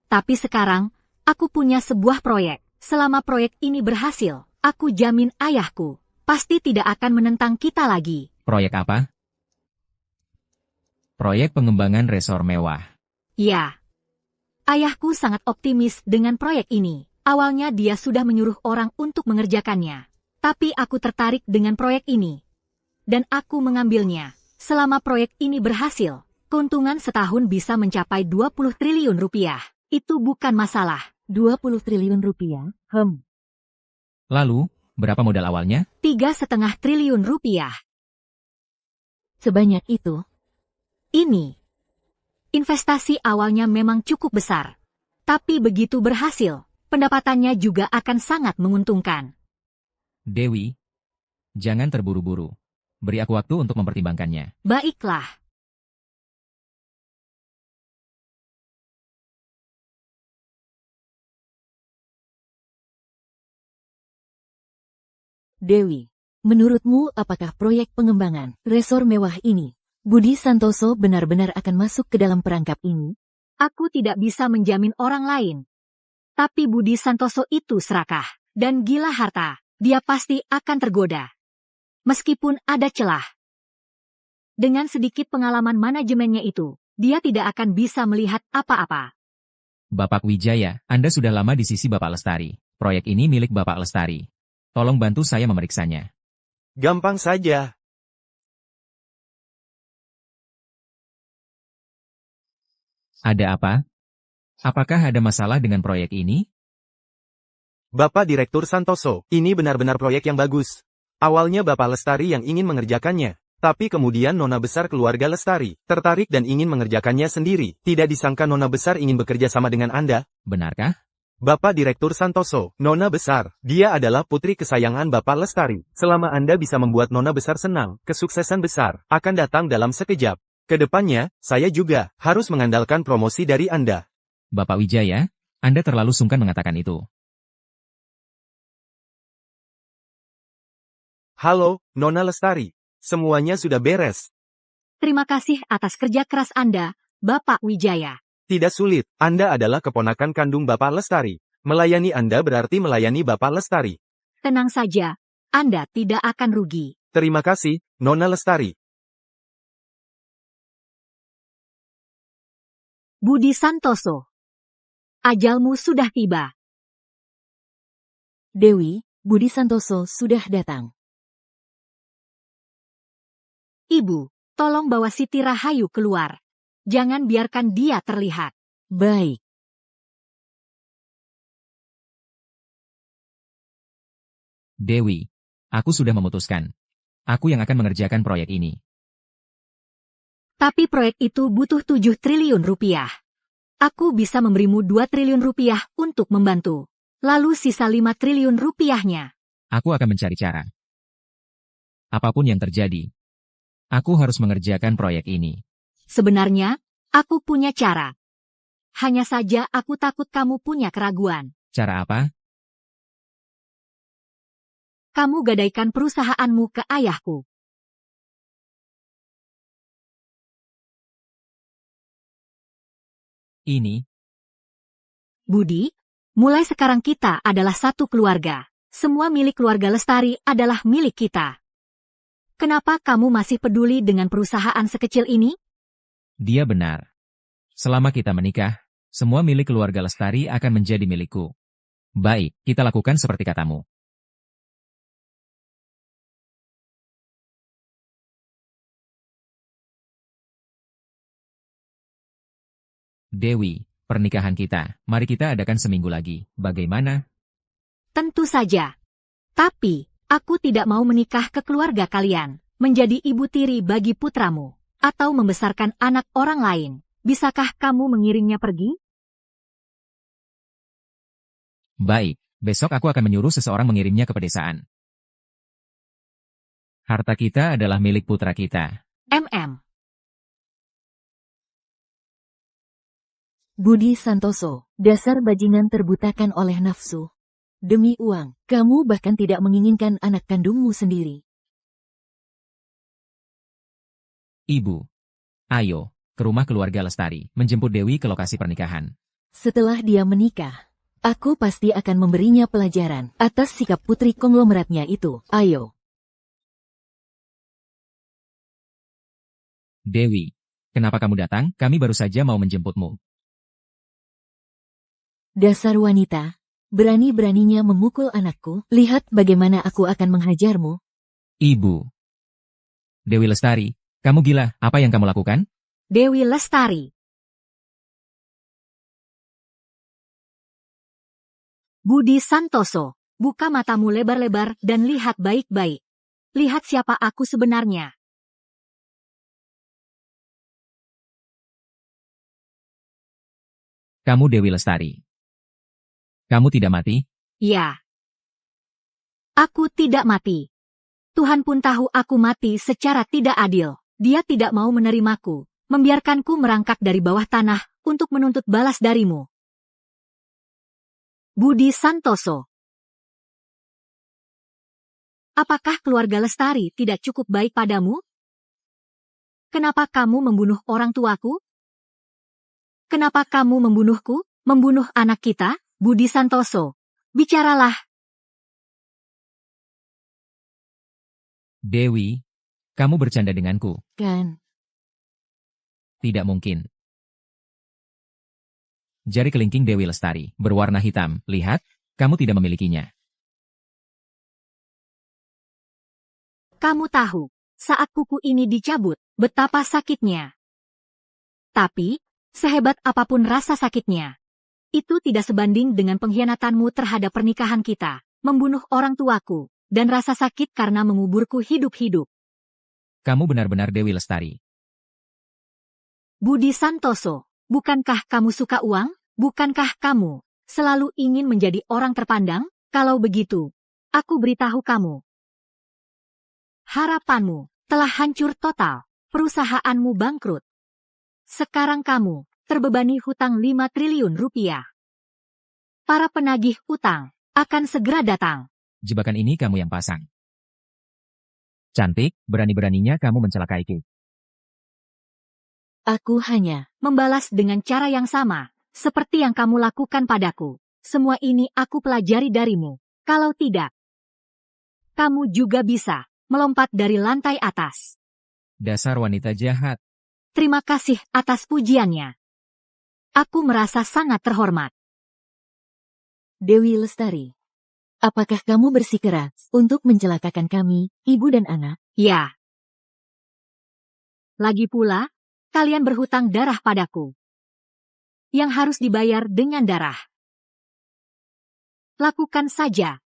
Tapi sekarang, aku punya sebuah proyek. Selama proyek ini berhasil, aku jamin ayahku pasti tidak akan menentang kita lagi. Proyek apa? Proyek pengembangan resor mewah. Ya. Ayahku sangat optimis dengan proyek ini. Awalnya dia sudah menyuruh orang untuk mengerjakannya. Tapi aku tertarik dengan proyek ini. Dan aku mengambilnya. Selama proyek ini berhasil, keuntungan setahun bisa mencapai 20 triliun rupiah. Itu bukan masalah. 20 triliun rupiah? Lalu, berapa modal awalnya? 3,5 triliun rupiah. Sebanyak itu? Ini. Investasi awalnya memang cukup besar. Tapi begitu berhasil, pendapatannya juga akan sangat menguntungkan. Dewi, jangan terburu-buru. Beri aku waktu untuk mempertimbangkannya. Baiklah. Dewi, menurutmu apakah proyek pengembangan resor mewah ini, Budi Santoso benar-benar akan masuk ke dalam perangkap ini? Aku tidak bisa menjamin orang lain. Tapi Budi Santoso itu serakah dan gila harta. Dia pasti akan tergoda. Meskipun ada celah. Dengan sedikit pengalaman manajemennya itu, dia tidak akan bisa melihat apa-apa. Bapak Wijaya, Anda sudah lama di sisi Bapak Lestari. Proyek ini milik Bapak Lestari. Tolong bantu saya memeriksanya. Gampang saja. Ada apa? Apakah ada masalah dengan proyek ini? Bapak Direktur Santoso, ini benar-benar proyek yang bagus. Awalnya Bapak Lestari yang ingin mengerjakannya. Tapi kemudian Nona Besar keluarga Lestari tertarik dan ingin mengerjakannya sendiri. Tidak disangka Nona Besar ingin bekerja sama dengan Anda. Benarkah? Bapak Direktur Santoso, Nona Besar, dia adalah putri kesayangan Bapak Lestari. Selama Anda bisa membuat Nona Besar senang, kesuksesan besar akan datang dalam sekejap. Kedepannya, saya juga harus mengandalkan promosi dari Anda. Bapak Wijaya, Anda terlalu sungkan mengatakan itu. Halo, Nona Lestari. Semuanya sudah beres. Terima kasih atas kerja keras Anda, Bapak Wijaya. Tidak sulit, Anda adalah keponakan kandung Bapak Lestari. Melayani Anda berarti melayani Bapak Lestari. Tenang saja, Anda tidak akan rugi. Terima kasih, Nona Lestari. Budi Santoso. Ajalmu sudah tiba. Dewi, Budi Santoso sudah datang. Ibu, tolong bawa Siti Rahayu keluar. Jangan biarkan dia terlihat. Baik. Dewi, aku sudah memutuskan. Aku yang akan mengerjakan proyek ini. Tapi proyek itu butuh 7 triliun rupiah. Aku bisa memberimu 2 triliun rupiah untuk membantu. Lalu sisa 5 triliun rupiahnya. Aku akan mencari cara. Apapun yang terjadi, aku harus mengerjakan proyek ini. Sebenarnya, aku punya cara. Hanya saja aku takut kamu punya keraguan. Cara apa? Kamu gadaikan perusahaanmu ke ayahku. Ini, Budi, mulai sekarang kita adalah satu keluarga. Semua milik keluarga Lestari adalah milik kita. Kenapa kamu masih peduli dengan perusahaan sekecil ini? dia benar. Selama kita menikah, semua milik keluarga Lestari akan menjadi milikku. Baik, kita lakukan seperti katamu. Dewi, pernikahan kita, mari kita adakan seminggu lagi. Bagaimana? Tentu saja. Tapi, aku tidak mau menikah ke keluarga kalian, menjadi ibu tiri bagi putramu, atau membesarkan anak orang lain. Bisakah kamu mengiringnya pergi? Baik, besok aku akan menyuruh seseorang mengirimnya ke pedesaan. Harta kita adalah milik putra kita. Budi Santoso, dasar bajingan terbutakan oleh nafsu. Demi uang, kamu bahkan tidak menginginkan anak kandungmu sendiri. Ibu, ayo, ke rumah keluarga Lestari, menjemput Dewi ke lokasi pernikahan. Setelah dia menikah, aku pasti akan memberinya pelajaran atas sikap putri konglomeratnya itu. Ayo. Dewi, kenapa kamu datang? Kami baru saja mau menjemputmu. Dasar wanita, berani-beraninya memukul anakku. Lihat bagaimana aku akan menghajarmu. Ibu. Dewi Lestari, kamu gila, apa yang kamu lakukan? Dewi Lestari. Budi Santoso, buka matamu lebar-lebar dan lihat baik-baik. Lihat siapa aku sebenarnya. Kamu Dewi Lestari. Kamu tidak mati? Ya. Aku tidak mati. Tuhan pun tahu aku mati secara tidak adil. Dia tidak mau menerimaku, membiarkanku merangkak dari bawah tanah untuk menuntut balas darimu. Budi Santoso. Apakah keluarga Lestari tidak cukup baik padamu? Kenapa kamu membunuh orang tuaku? Kenapa kamu membunuhku, membunuh anak kita? Budi Santoso, bicaralah. Dewi, kamu bercanda denganku. Kan, Tidak mungkin. Jari kelingking Dewi Lestari, berwarna hitam. Lihat, kamu tidak memilikinya. Kamu tahu, saat kuku ini dicabut, betapa sakitnya. Tapi, sehebat apapun rasa sakitnya, itu tidak sebanding dengan pengkhianatanmu terhadap pernikahan kita, membunuh orang tuaku, dan rasa sakit karena menguburku hidup-hidup. Kamu benar-benar Dewi Lestari. Budi Santoso, bukankah kamu suka uang? Bukankah kamu selalu ingin menjadi orang terpandang? Kalau begitu, aku beritahu kamu. Harapanmu telah hancur total, perusahaanmu bangkrut. Sekarang kamu terbebani hutang 5 triliun rupiah. Para penagih hutang akan segera datang. Jebakan ini kamu yang pasang. Cantik, berani-beraninya kamu mencelakaiku. aku hanya Membalas dengan cara yang sama, seperti yang kamu lakukan padaku. Semua ini aku pelajari darimu. Kalau tidak, kamu juga bisa melompat dari lantai atas. Dasar wanita jahat. Terima kasih atas pujiannya. Aku merasa sangat terhormat. Dewi Lestari. Apakah kamu bersikeras untuk mencelakakan kami, ibu dan anak? Ya. Lagi pula, kalian berhutang darah padaku. Yang harus dibayar dengan darah. Lakukan saja.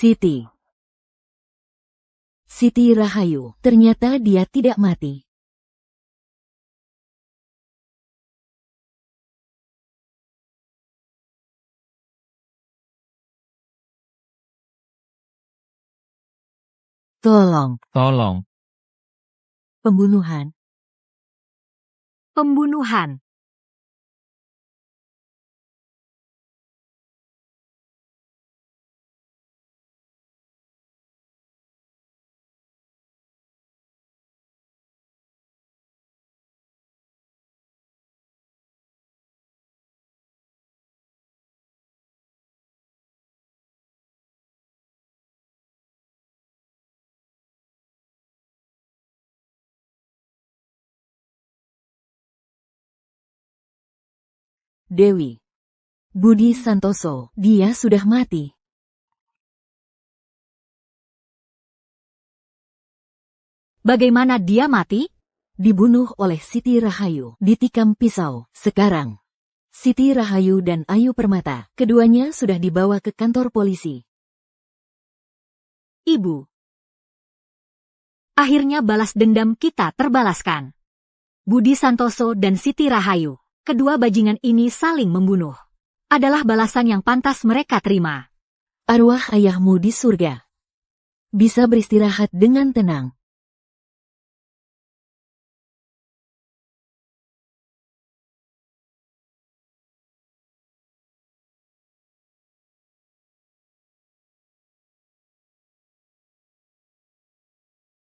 Siti. Siti Rahayu, ternyata dia tidak mati. Tolong. Tolong. Pembunuhan. Pembunuhan. Dewi. Budi Santoso, dia sudah mati. Bagaimana dia mati? Dibunuh oleh Siti Rahayu, ditikam pisau. Sekarang, Siti Rahayu dan Ayu Permata, keduanya sudah dibawa ke kantor polisi. Ibu. Akhirnya balas dendam kita terbalaskan. Budi Santoso dan Siti Rahayu, kedua bajingan ini saling membunuh. Adalah balasan yang pantas mereka terima. Arwah ayahmu di surga bisa beristirahat dengan tenang.